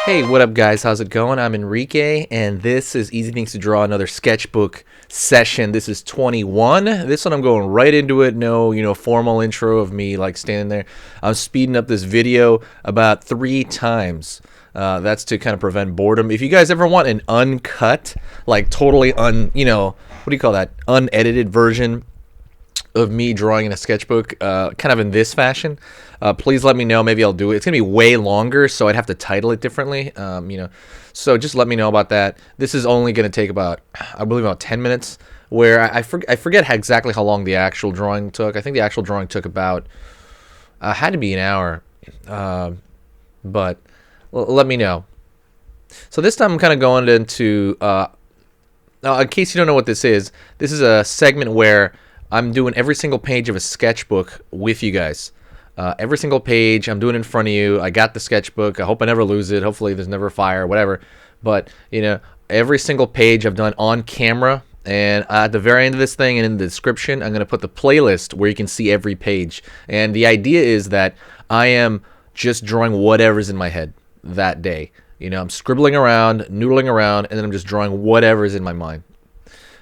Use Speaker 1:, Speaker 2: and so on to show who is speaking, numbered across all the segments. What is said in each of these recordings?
Speaker 1: Hey, what up, guys? How's it going? I'm Enrique, and this is Easy Things to Draw, another sketchbook session. This is 21. This one I'm going right into it. No, formal intro of me like standing there. I'm speeding up this video about 3 times. That's to kind of prevent boredom. If you guys ever want an uncut, like totally what do you call that? Unedited version of me drawing in a sketchbook, kind of in this fashion, please let me know. Maybe I'll do it. It's gonna be way longer, so I'd have to title it differently. So just let me know about that. This is only gonna take about, I believe, about 10 minutes. Where I forget exactly how long the actual drawing took. I think the actual drawing took about had to be an hour, but let me know. So this time I'm kind of going into. Now, in case you don't know what this is a segment where I'm doing every single page of a sketchbook with you guys. Every single page I'm doing in front of you. I got the sketchbook. I hope I never lose it. Hopefully there's never a fire, whatever. But, every single page I've done on camera. And at the very end of this thing and in the description, I'm going to put the playlist where you can see every page. And the idea is that I am just drawing whatever's in my head that day. I'm scribbling around, noodling around, and then I'm just drawing whatever's in my mind.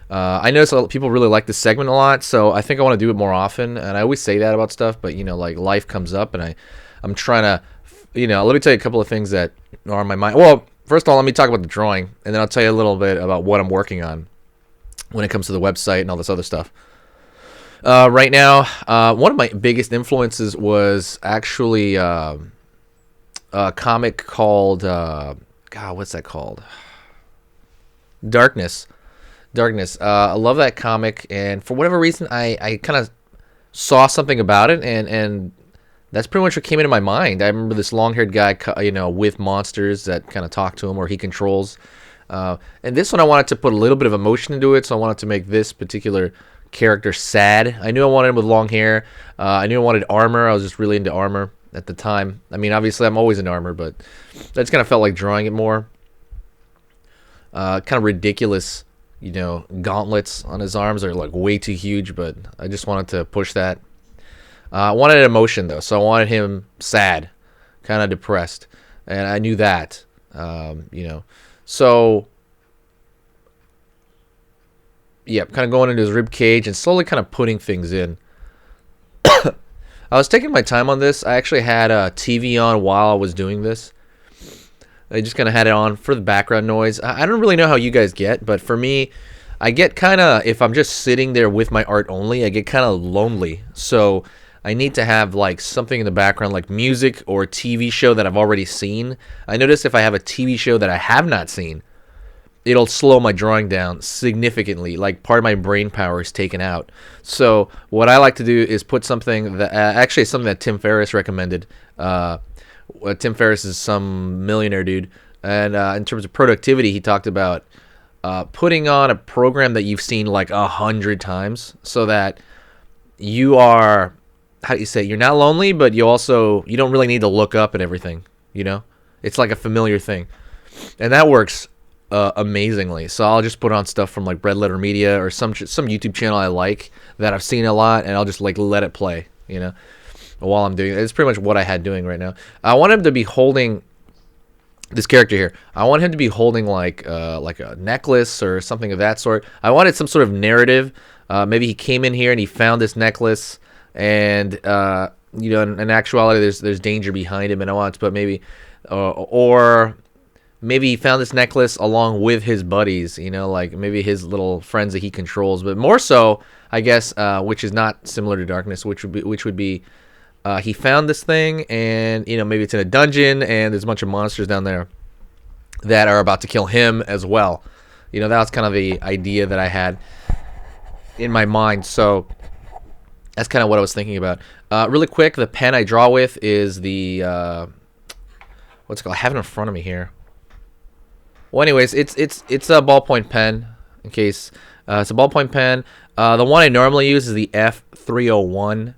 Speaker 1: I notice a lot of people really like this segment a lot, so I think I want to do it more often. And I always say that about stuff, but like life comes up, and I'm trying to, let me tell you a couple of things that are on my mind. Well, first of all, let me talk about the drawing, and then I'll tell you a little bit about what I'm working on when it comes to the website and all this other stuff. Right now, one of my biggest influences was actually a comic called what's that called? Darkness. I love that comic, and for whatever reason, I kind of saw something about it, and that's pretty much what came into my mind. I remember this long-haired guy, with monsters that kind of talk to him, or he controls. And this one, I wanted to put a little bit of emotion into it, so I wanted to make this particular character sad. I knew I wanted him with long hair. I knew I wanted armor. I was just really into armor at the time. I mean, obviously, I'm always into armor, but I just kind of felt like drawing it more. Kind of ridiculous. Gauntlets on his arms are like way too huge, but I just wanted to push that. I wanted emotion though, so I wanted him sad, kind of depressed, and I knew that. So yeah, kind of going into his rib cage and slowly kind of putting things in. I was taking my time on this. I actually had a TV on while I was doing this. I just kind of had it on for the background noise. I don't really know how you guys get, but for me, I get kind of, if I'm just sitting there with my art only, I get kind of lonely. So I need to have like something in the background, like music or a TV show that I've already seen. I notice if I have a TV show that I have not seen, it'll slow my drawing down significantly. Like part of my brain power is taken out. So what I like to do is put something that, actually something that Tim Ferriss recommended. Tim Ferriss is some millionaire dude, and in terms of productivity, he talked about putting on a program that you've seen like 100 times, so that you are, how do you say, you're not lonely, but you don't really need to look up and everything. It's like a familiar thing, and that works amazingly. So I'll just put on stuff from like Red Letter Media or some YouTube channel I like that I've seen a lot, and I'll just like let it play. While I'm doing it. It's pretty much what I had doing right now. I want him to be holding this character here. I want him to be holding like a necklace or something of that sort. I wanted some sort of narrative. Maybe he came in here and he found this necklace, and in actuality, there's danger behind him, and I want to put maybe, or maybe he found this necklace along with his buddies. Like maybe his little friends that he controls, but more so, I guess, which is not similar to Darkness, which would be. He found this thing, and maybe it's in a dungeon, and there's a bunch of monsters down there that are about to kill him as well. That was kind of the idea that I had in my mind. So that's kind of what I was thinking about. Really quick, the pen I draw with is the what's it called? I have it in front of me here. Well, anyways, it's a ballpoint pen. In case it's a ballpoint pen. The one I normally use is the F301.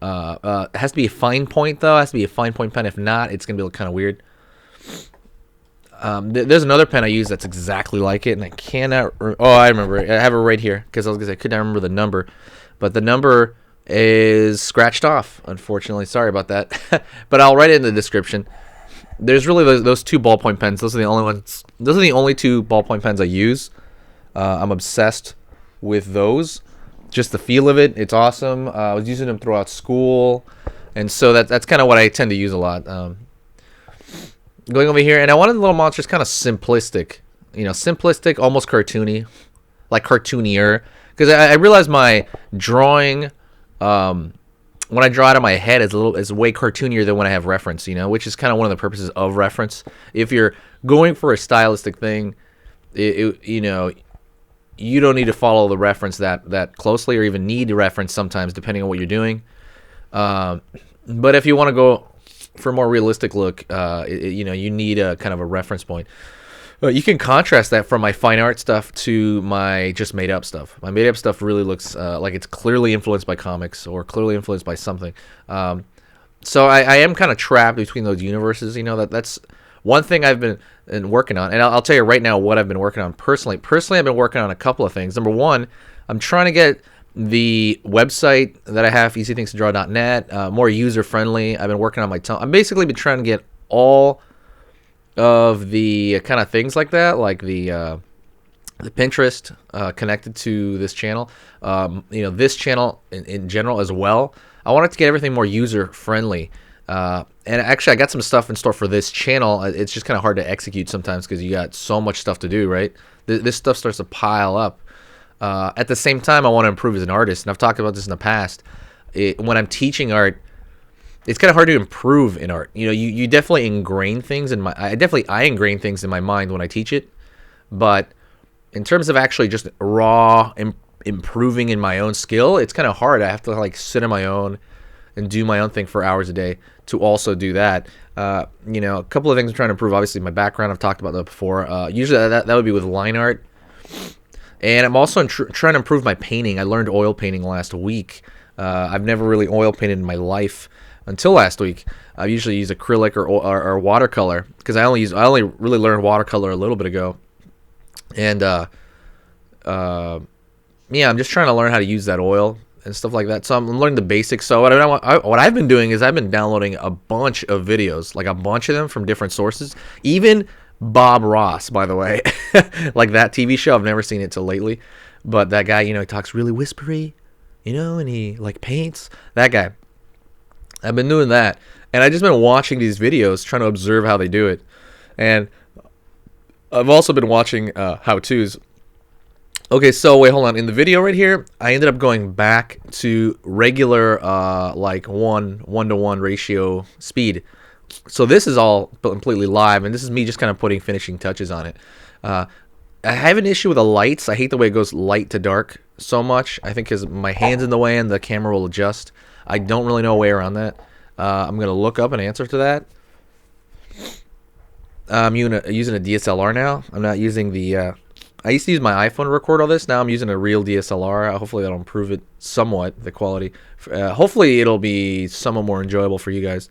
Speaker 1: It has to be a fine point though. It has to be a fine point pen. If not, it's gonna be kind of weird. There's another pen I use that's exactly like it, and I cannot. I remember it. I have it right here because I could not remember the number, but the number is scratched off. Unfortunately, sorry about that. But I'll write it in the description. there's really those two ballpoint pens. Those are the only ones. Those are the only two ballpoint pens I use. I'm obsessed with those. Just the feel of it, it's awesome. I was using them throughout school, and so that's kind of what I tend to use a lot. Going over here, and I wanted the little monsters kind of simplistic, simplistic, almost cartoony, like cartoonier, because I realized my drawing, when I draw it in my head, is way cartoonier than when I have reference, which is kind of one of the purposes of reference. If you're going for a stylistic thing, you don't need to follow the reference that closely, or even need to reference sometimes, depending on what you're doing. But if you want to go for a more realistic look, you need a kind of a reference point. You can contrast that from my fine art stuff to my just made up stuff. My made up stuff really looks like it's clearly influenced by comics or clearly influenced by something. So I am kind of trapped between those universes. That's one thing I've been working on, and I'll tell you right now what I've been working on personally. Personally, I've been working on a couple of things. Number one, I'm trying to get the website that I have, easythingstodraw.net, more user-friendly. I've been working on my I'm basically been trying to get all of the kind of things like that, like the Pinterest connected to this channel. This channel in general as well. I wanted to get everything more user-friendly. And actually, I got some stuff in store for this channel. It's just kind of hard to execute sometimes because you got so much stuff to do, right? This stuff starts to pile up. At the same time, I want to improve as an artist, and I've talked about this in the past. When I'm teaching art, it's kind of hard to improve in art. You definitely ingrain things in I ingrain things in my mind when I teach it, but in terms of actually just raw improving in my own skill, it's kind of hard. I have to sit on my own and do my own thing for hours a day to also do that. A couple of things I'm trying to improve. Obviously, my background, I've talked about that before. Usually that would be with line art. And I'm also trying to improve my painting. I learned oil painting last week. I've never really oil painted in my life until last week. I usually use acrylic or watercolor because I only really learned watercolor a little bit ago. And I'm just trying to learn how to use that oil and stuff like that. So I'm learning the basics. So what I've been doing is I've been downloading a bunch of videos, like a bunch of them from different sources. Even Bob Ross, by the way, like that TV show. I've never seen it till lately, but that guy, he talks really whispery, and he paints. That guy. I've been doing that, and I just been watching these videos, trying to observe how they do it, and I've also been watching how-tos. Okay, so wait, hold on. In the video right here, I ended up going back to regular, one-to-one ratio speed. So this is all completely live, and this is me just kind of putting finishing touches on it. I have an issue with the lights. I hate the way it goes light to dark so much. I think because my hand's in the way and the camera will adjust. I don't really know a way around that. I'm going to look up an answer to that. I'm using a DSLR now. I'm not using the... I used to use my iPhone to record all this. Now I'm using a real DSLR. Hopefully that'll improve it somewhat, the quality. Hopefully it'll be somewhat more enjoyable for you guys.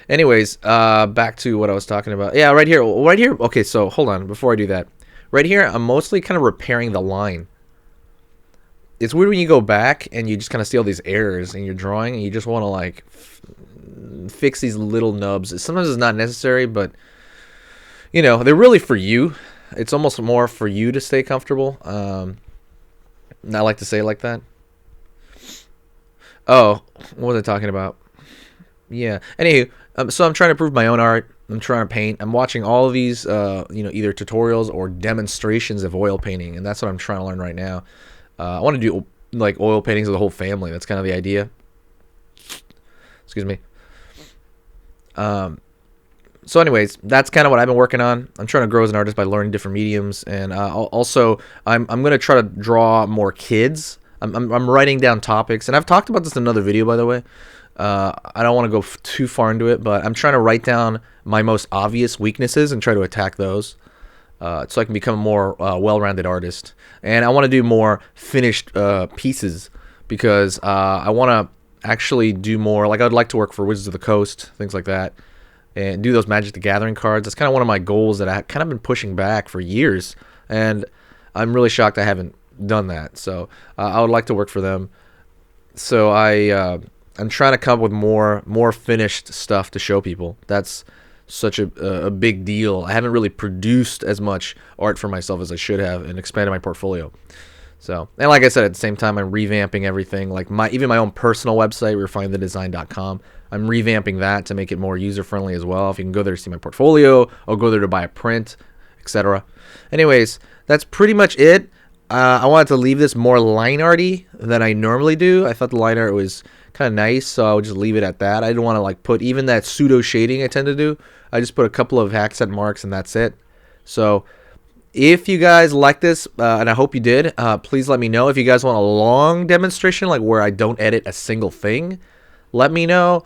Speaker 1: Anyways, back to what I was talking about. Yeah, right here. Okay, so hold on. Before I do that, right here, I'm mostly kind of repairing the line. It's weird when you go back and you just kind of see all these errors in your drawing, and you just want to fix these little nubs. Sometimes it's not necessary, but they're really for you. It's almost more for you to stay comfortable. And I like to say it like that. Oh, what was I talking about? Yeah. Anywho, so I'm trying to improve my own art. I'm trying to paint. I'm watching all of these, either tutorials or demonstrations of oil painting, and that's what I'm trying to learn right now. I want to do oil paintings of the whole family. That's kind of the idea. Excuse me. So anyways, that's kind of what I've been working on. I'm trying to grow as an artist by learning different mediums, and also I'm going to try to draw more kids. I'm writing down topics, and I've talked about this in another video, by the way. I don't want to go too far into it, but I'm trying to write down my most obvious weaknesses and try to attack those, so I can become a more well-rounded artist. And I want to do more finished pieces because I want to actually do more. Like I'd like to work for Wizards of the Coast, things like that, and do those Magic the Gathering cards. That's kind of one of my goals that I kind of been pushing back for years, and I'm really shocked I haven't done that. So I would like to work for them. So I I'm trying to come up with more finished stuff to show people. That's such a big deal. I haven't really produced as much art for myself as I should have and expanded my portfolio. So, and like I said, at the same time, I'm revamping everything. Like even my own personal website, refinethedesign.com. I'm revamping that to make it more user friendly as well. If you can go there to see my portfolio, or go there to buy a print, etc. Anyways, that's pretty much it. I wanted to leave this more line arty than I normally do. I thought the line art was kind of nice, so I would just leave it at that. I didn't want to like put even that pseudo shading I tend to do. I just put a couple of accent marks and that's it. So if you guys like this, and I hope you did, please let me know. If you guys want a long demonstration, like where I don't edit a single thing, let me know.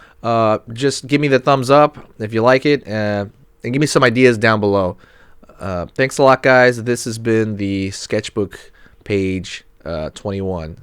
Speaker 1: Just give me the thumbs up if you like it, and give me some ideas down below. Thanks a lot, guys. This has been the Sketchbook page 21.